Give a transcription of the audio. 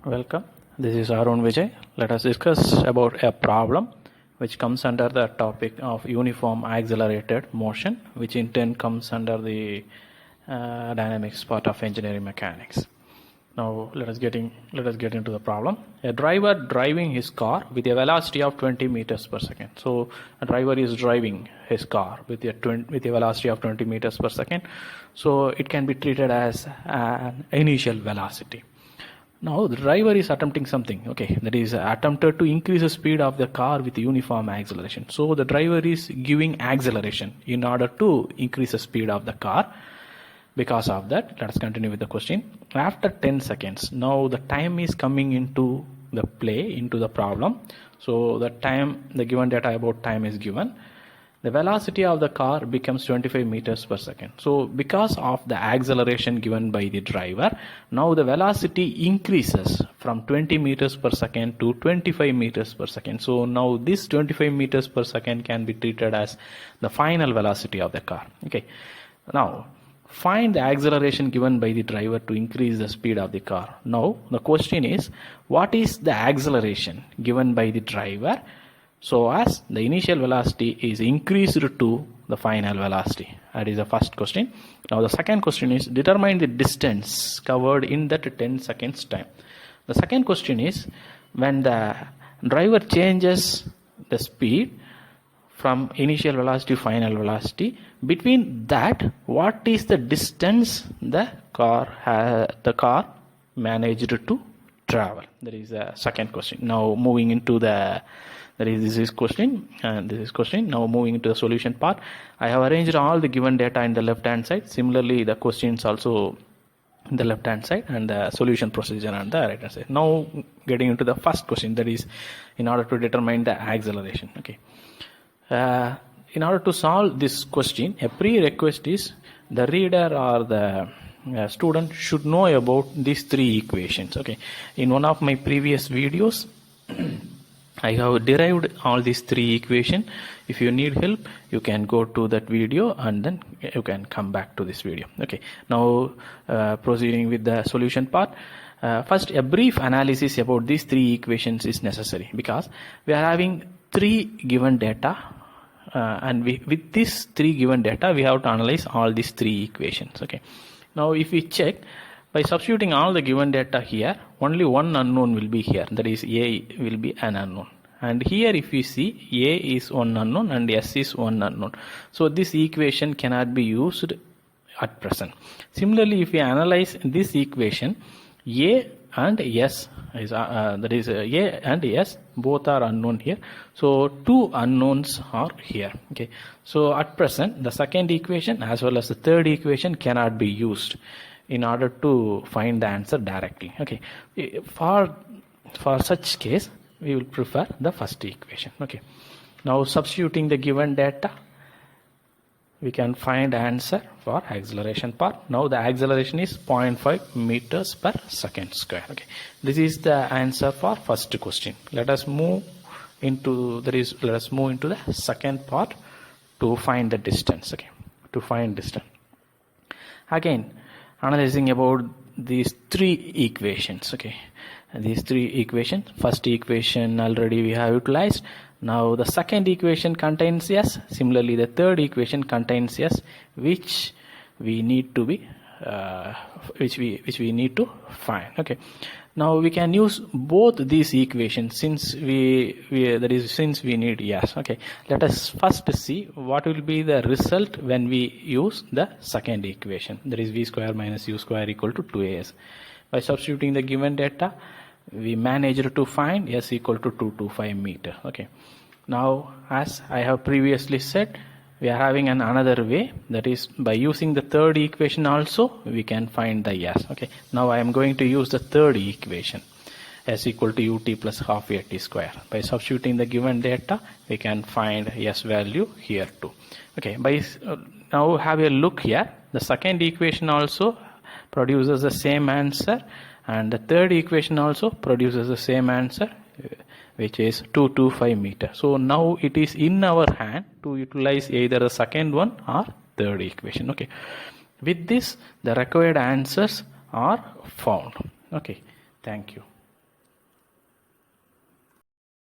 Welcome. This is Arun Vijay. Let us discuss about a problem which comes under the topic of uniform accelerated motion, which in turn comes under the dynamics part of engineering mechanics. Now let us get into the problem. A driver driving his car with a velocity of 20 meters per second. So a driver is driving his car with a velocity of 20 meters per second. So it can be treated as an initial velocity. Now the driver is attempting something, that is attempted to increase the speed of the car with uniform acceleration. So the driver is giving acceleration in order to increase the speed of the car. Because of that, let us continue with the question. After 10 seconds, now the time is coming into the play, into the problem. So the given data about time is given. The velocity of the car becomes 25 meters per second. So because of the acceleration given by the driver, now the velocity increases from 20 meters per second to 25 meters per second. So now this 25 meters per second can be treated as the final velocity of the car. Now find the acceleration given by the driver to increase the speed of the car. Now the question is, what is the acceleration given by the driver so as the initial velocity is increased to the final velocity? That is the first question. Now the second question is, determine the distance covered in that 10 seconds time. The second question is, when the driver changes the speed from initial velocity to final velocity, between that, what is the distance the car managed to travel? That is the second question. Now moving into this is question and this is question. Now moving into the solution part. I have arranged all the given data in the left hand side. Similarly, the questions also in the left hand side and the solution procedure on the right hand side. Now getting into the first question, that is in order to determine the acceleration. In order to solve this question, a prerequisite is the reader or the student should know about these three equations. In one of my previous videos, I have derived all these three equations. If you need help, you can go to that video and then you can come back to this video. Now proceeding with the solution part. First, a brief analysis about these three equations is necessary because we are having three given data. And with these three given data, we have to analyze all these three equations. Now if we check, by substituting all the given data here, only one unknown will be here, that is A will be an unknown. And here if we see, A is one unknown and S is one unknown. So this equation cannot be used at present. Similarly, if we analyze this equation, A and S is that is A and S both are unknown here. So two unknowns are here. So at present, the second equation as well as the third equation cannot be used in order to find the answer directly. For such case, we will prefer the first equation. Now substituting the given data, we can find answer for acceleration part. Now the acceleration is 0.5 meters per second square. This is the answer for first question. Let us move into the second part to find the distance. To find distance. Again, analyzing about these three equations. These three equations. First equation already we have utilized. Now the second equation contains S. Similarly, the third equation contains S, which we need to be which we need to find. Now we can use both these equations since we need S. Let us first see what will be the result when we use the second equation, that is v square minus u square equal to 2as. By substituting the given data, we managed to find S equal to 225 meter. Now as I have previously said, we are having another way, that is by using the third equation also we can find the S. Now I am going to use the third equation, S equal to ut plus half at square. By substituting the given data, we can find S value here too. Now have a look here. The second equation also produces the same answer and the third equation also produces the same answer, which is 225 meter. So now it is in our hand to utilize either the second one or third equation. With this, the required answers are found. Thank you.